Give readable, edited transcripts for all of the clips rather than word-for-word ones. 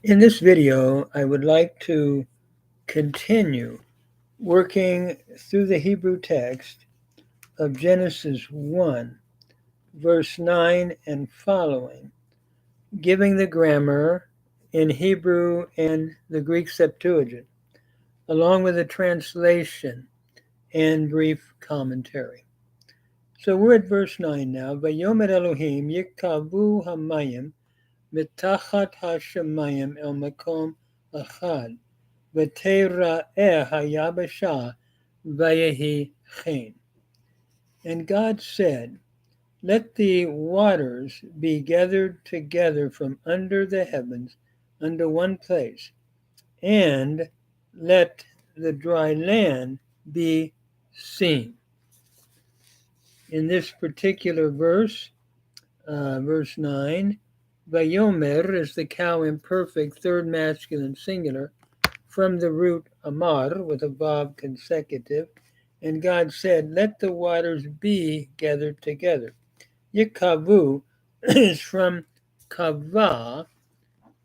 In this video, I would like to continue working through the Hebrew text of Genesis 1, verse 9 and following, giving the grammar in Hebrew and the Greek Septuagint, along with a translation and brief commentary. So we're at verse 9 now. Vayomer Elohim yikavu hamayim mitachat hashamayim el makom achad. V'teira'eh hayabasha vayehi chen. And God said, let the waters be gathered together from under the heavens unto one place, and let the dry land be seen. In this particular verse, verse 9, Vayomer is the cow imperfect, third masculine singular, from the root amar with a vav consecutive, and God said, let the waters be gathered together. Yikavu is from kava.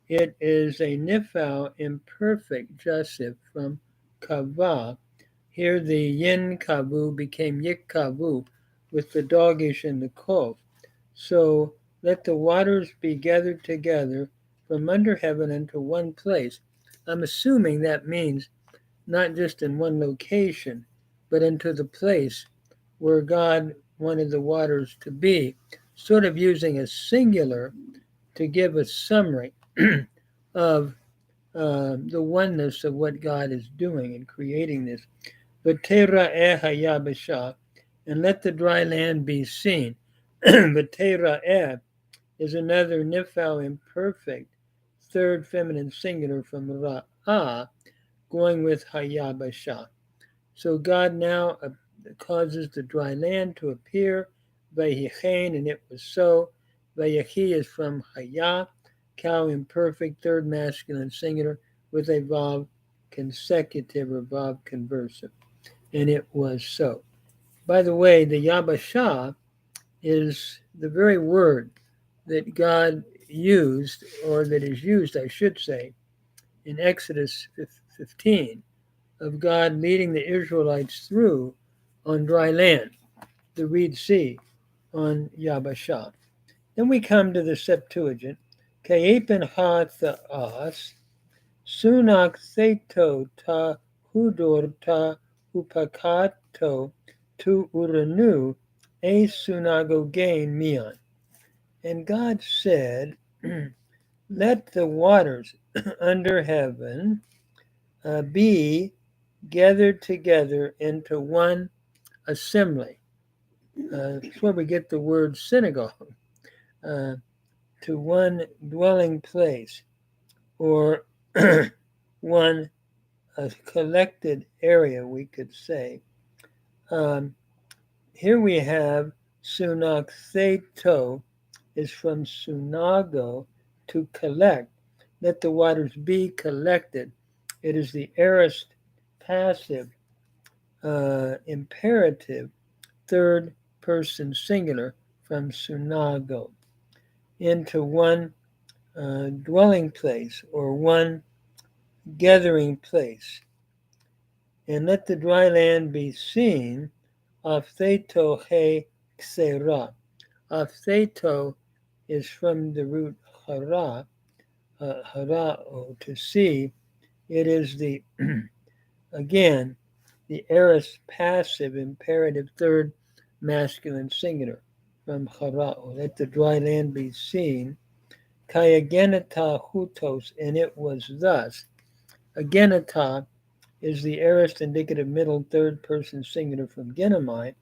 It is a nifal imperfect Joseph from kava. Here the yin kavu became yikavu with the dogish and the kov. So let the waters be gathered together from under heaven into one place. I'm assuming that means not just in one location, but into the place where God wanted the waters to be, sort of using a singular to give a summary of the oneness of what God is doing in creating this. V'tera'eh hayabasha, and let the dry land be seen. V'tera'eh is another nifal imperfect, third feminine singular from ra'ah, going with hayabasha. So God now causes the dry land to appear, vayichen, and it was so. Vayachi is from haya, cow imperfect, third masculine singular, with a vav consecutive or vav conversive, and it was so. By the way, the yabasha is the very word that God used, or that is used, I should say, in Exodus 15, of God leading the Israelites through on dry land, the Reed Sea, on Yabashah. Then we come to the Septuagint. Ke'epen ha tha'as, sunak theto ta hudor ta upakato tu uranu e sunagogain mian. And God said, let the waters under heaven be gathered together into one assembly. That's where we get the word synagogue, to one dwelling place, or one collected area, we could say. Here we have sunaktheto is from sunago, to collect. Let the waters be collected. It is the aorist passive imperative, third person singular from sunago, into one dwelling place or one gathering place. And let the dry land be seen, aftheto he xera. Aftheto is from the root hara, harao, to see. It is the, again, the aorist passive imperative third masculine singular from harao. Let the dry land be seen. Kayagenata hutos, and it was thus. Agenata is the aorist indicative middle third person singular from genomai.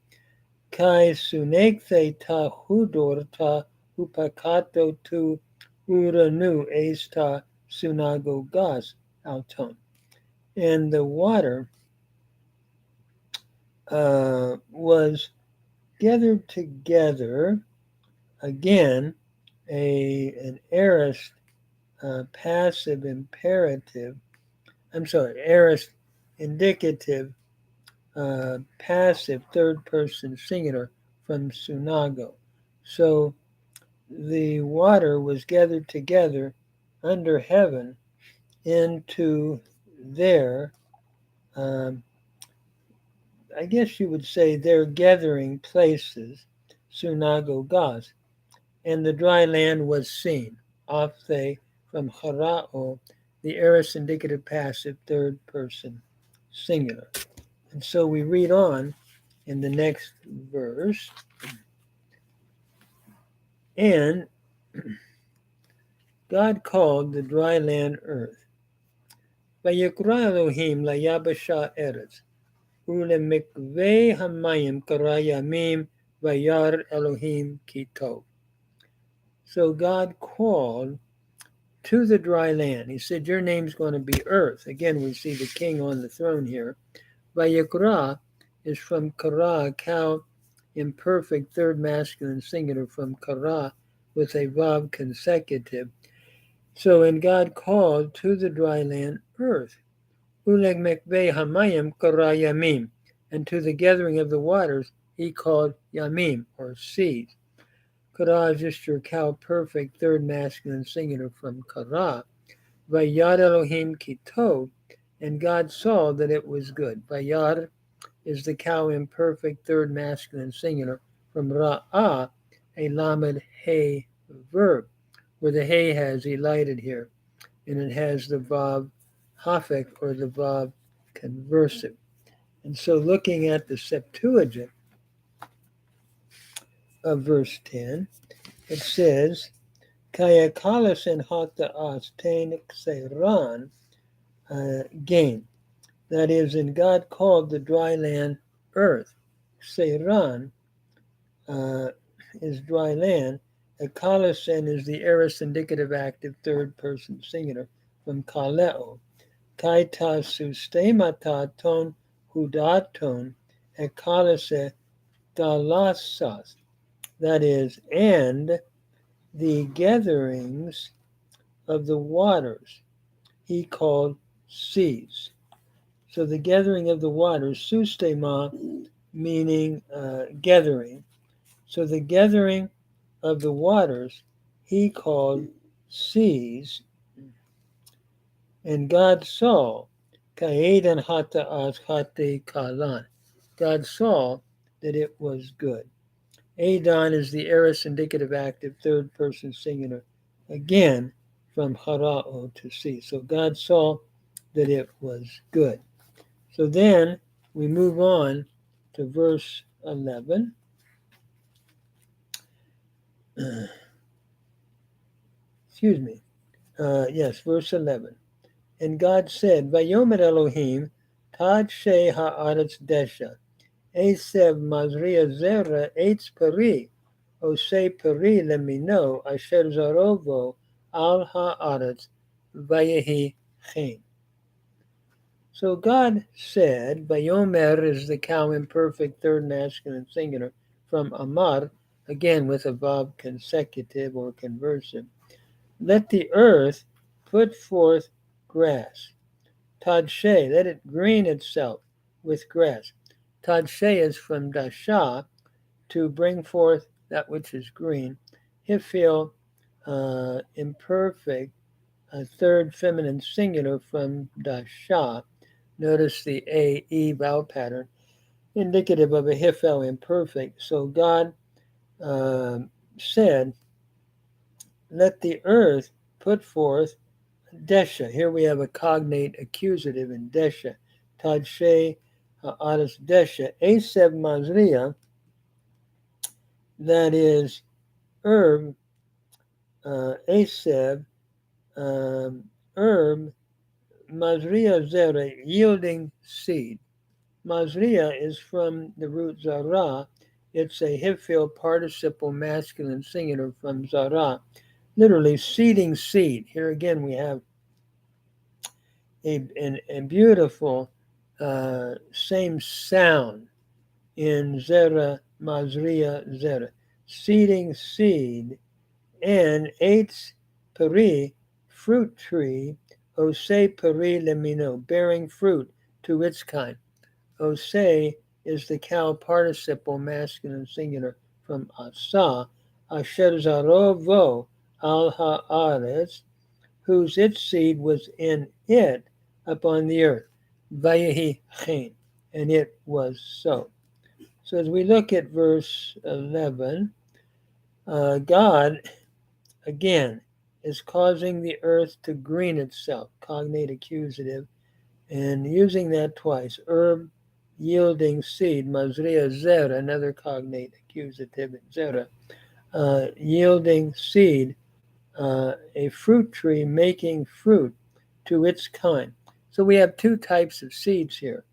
Kai sunekte ta hudor ta upakato tu uranu esta sunagogas auton. And the water was gathered together, again, an aorist passive imperative, aorist indicative passive third person singular from sunago. So the water was gathered together under heaven into their, I guess you would say, their gathering places, synagogues, and the dry land was seen. Ophthe from charao, the aorist indicative passive third person singular. And so we read on in the next verse, and God called the dry land earth. Vayikra Elohim layabasha eretz, ulemikveh hamayim karayamim vayar Elohim kitov. So God called to the dry land. He said, your name's going to be earth. Again, we see the king on the throne here. Vayikra is from kara, cow, imperfect third masculine singular from kara with a vav consecutive. So, and God called to the dry land earth. Uleg mekveh hamayim kara yamim. And to the gathering of the waters, he called yamim, or seas. Kara is just your cow perfect third masculine singular from kara. Vayar Elohim kitov, and God saw that it was good. Vayar is the cow imperfect third masculine singular from ra'ah, a lamed hay verb, where the hay has elided here, and it has the vav hafek, or the vav conversive. And so looking at the Septuagint of verse 10, it says, Kayakalas en hata'as tein xeran, gain. That is, and God called the dry land earth. Seiran is dry land. Ekalasen is the aorist indicative active third person singular from kaleo. Kaita sustemata ton hudaton ekalase dalasas. That is, and the gatherings of the waters he called seas. So the gathering of the waters, sustema, meaning gathering. So the gathering of the waters he called seas, and God saw, kaedan hata as hate kalan. God saw that it was good. Adon is the aorist indicative active third person singular, again from harao, to see. So God saw that it was good. So then we move on to verse 11. Excuse me. Yes, verse 11. And God said, Vayomer Elohim, Tad She Haaretz Desha, Esev Mazria Zera Eitz Peri, Ose Peri Lemino, Asher Zarovo, Al Haaretz, Vayehi Chen. So God said, Vayomer is the cow imperfect third masculine singular from Amar, again with a vav consecutive or conversive. Let the earth put forth grass. Tadshe, let it green itself with grass. Tadshe is from dasha, to bring forth that which is green. Hifil, imperfect, a third feminine singular from dasha. Notice the A-E vowel pattern, indicative of a hifel imperfect. So God said, let the earth put forth desha. Here we have a cognate accusative in desha. Tadshe adas desha. Esev mazria, that is herb, Esev, herb, mazria zera, yielding seed. Mazria is from the root zara. It's a hifil participle masculine singular from zara, literally seeding seed. Here again we have a beautiful same sound in zera, mazria, zera, seeding seed, and eitz peri, fruit tree, ose peri lemino, bearing fruit to its kind. Ose is the cow participle masculine singular from asa, asher zarovo al haaretz, whose its seed was in it upon the earth. Vayehi chen, and it was so. So as we look at verse 11, God, again, is causing the earth to green itself, cognate accusative, and using that twice. Herb yielding seed, mazria zera, another cognate accusative, zera, yielding seed, a fruit tree making fruit to its kind. So we have two types of seeds here.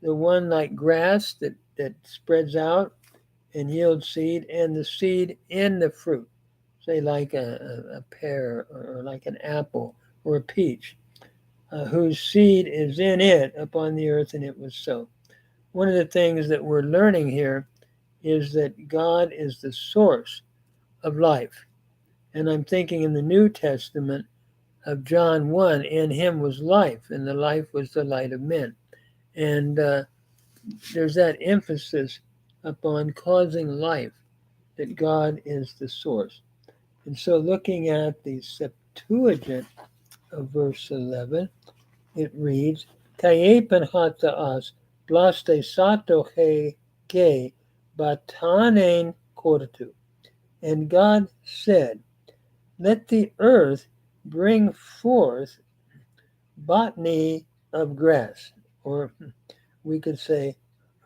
The one like grass that spreads out and yields seed, and the seed in the fruit, say like a pear or like an apple or a peach, whose seed is in it upon the earth, and it was so. One of the things that we're learning here is that God is the source of life. And I'm thinking in the New Testament of John 1, in him was life, and the life was the light of men. And there's that emphasis upon causing life, that God is the source. And so looking at the Septuagint of verse 11, it reads, Kayepen hataas blaste sato he ge batanen kortu. And God said, let the earth bring forth botany of grass, or we could say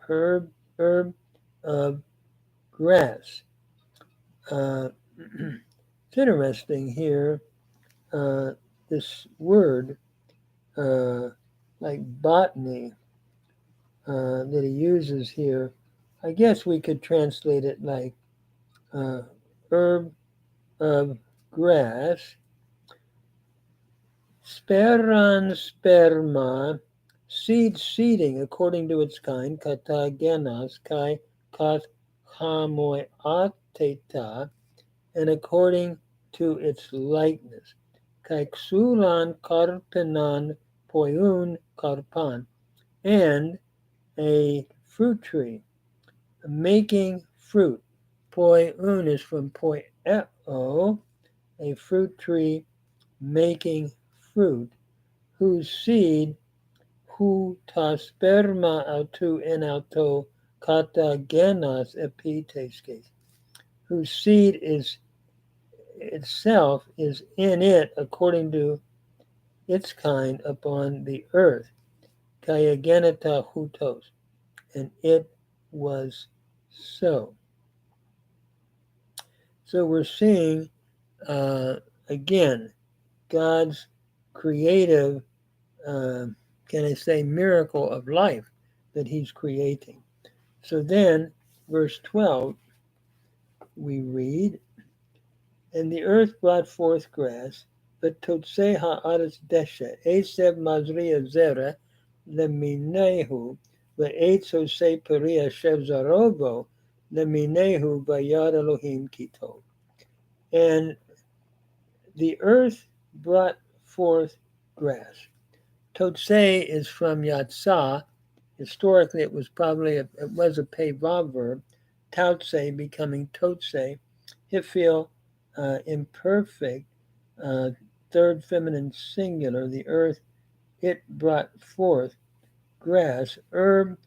herb of grass. It's interesting here, this word, like botany, that he uses here. I guess we could translate it like herb of grass. Speran sperma, seed seeding according to its kind, kata genas, kai kat hamoi ateta, and according to its likeness. Kaiksulan karpenan poyun karpan, and a fruit tree making fruit. Poyun is from poeo, a fruit tree making fruit, whose seed hu ta sperma autu en auto kata genas epiteskes, whose seed is itself is in it according to its kind upon the earth. Kaya geneta hutos, and it was so. So we're seeing again God's creative, can I say, miracle of life that he's creating. So then, verse 12, we read, and the earth brought forth grass, but totsei ha'aretz desha, eseb mazria zera, leminehu, ve'etz osei peria shev zarobo, leminehu vayad Elohim kitov. And the earth brought forth grass. Totsei is from yatsah. Historically, it was probably it was a pei vav verb. Tautse becoming totse. Hifil, imperfect, third feminine singular. The earth, it brought forth grass. Herb,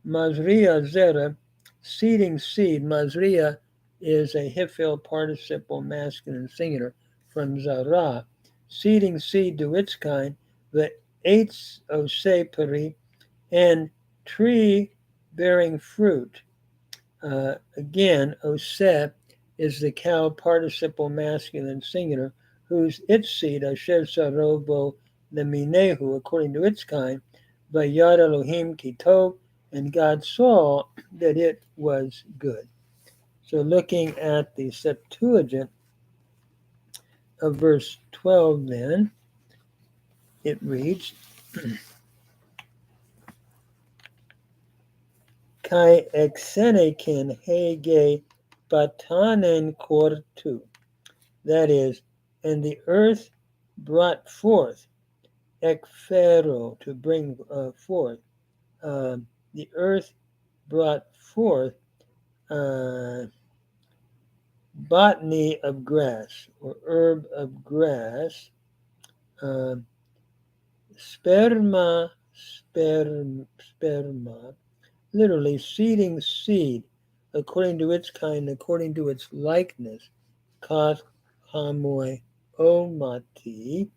mazria zera, seeding seed. Mazria is a hifil participle masculine singular from zara. Seeding seed to its kind. The eitz ose peri, and tree bearing fruit. Again, ose is the cow participle masculine singular, whose its seed, asher sarobo leminehu, according to its kind, vayad Elohim kitov, and God saw that it was good. So looking at the Septuagint of verse 12 then, it reads, Kai exenekin hege batanen kortu. That is, and the earth brought forth, ekphero, to bring forth. The earth brought forth botany of grass, or herb of grass, Sperma, literally seeding seed, according to its kind, according to its likeness. Kat hamoi omati,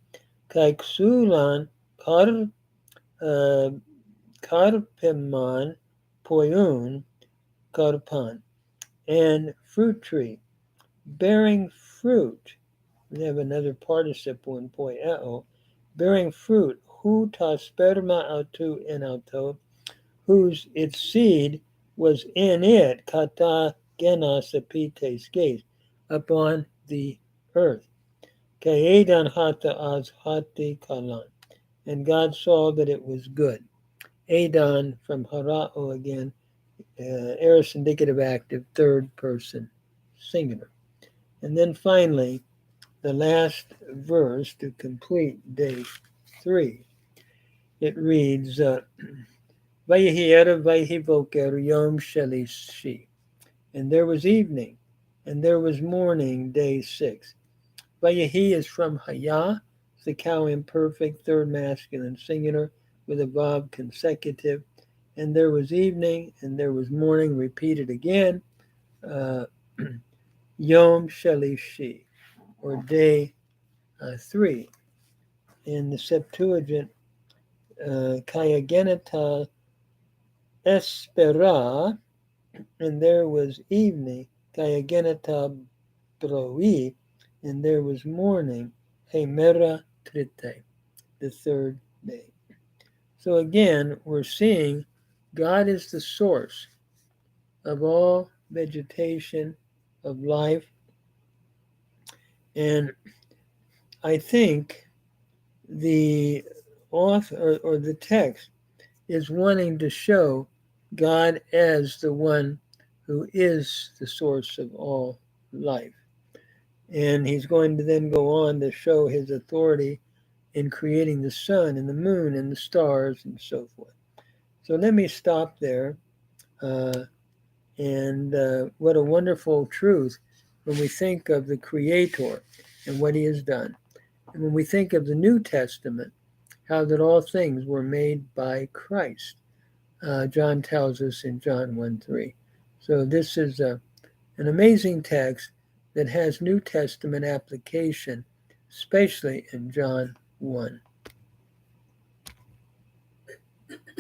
kaiksulan uh, karpeman poyun karpan, and fruit tree, bearing fruit. We have another participle in poieo, bearing fruit, hu ta sperma autu in auto, whose its seed was in it, kata genas epites gaze, upon the earth. Kaedan hata az hati kalan. And God saw that it was good. Adon from harao again, aorist indicative active, third person singular. And then finally, the last verse to complete day 3. It reads, Vayehi erev vayehi boker yom shelishi. And there was evening, and there was morning, day 6. Vayehi is from Haya, the cow imperfect, third masculine singular, with a vav consecutive. And there was evening, and there was morning, repeated again. Yom Shalishi, or day 3. In the Septuagint, Kaya Genita Espera, and there was evening, Kaya Genita Broi, and there was morning, Hemera Trite, the third day. So again, we're seeing God is the source of all vegetation, of life, and I think the author or the text is wanting to show God as the one who is the source of all life. And he's going to then go on to show his authority in creating the sun and the moon and the stars and so forth. So let me stop there. And what a wonderful truth when we think of the Creator and what he has done. And when we think of the New Testament, how that all things were made by Christ. John tells us in John 1:3. So this is an amazing text that has New Testament application, especially in John 1.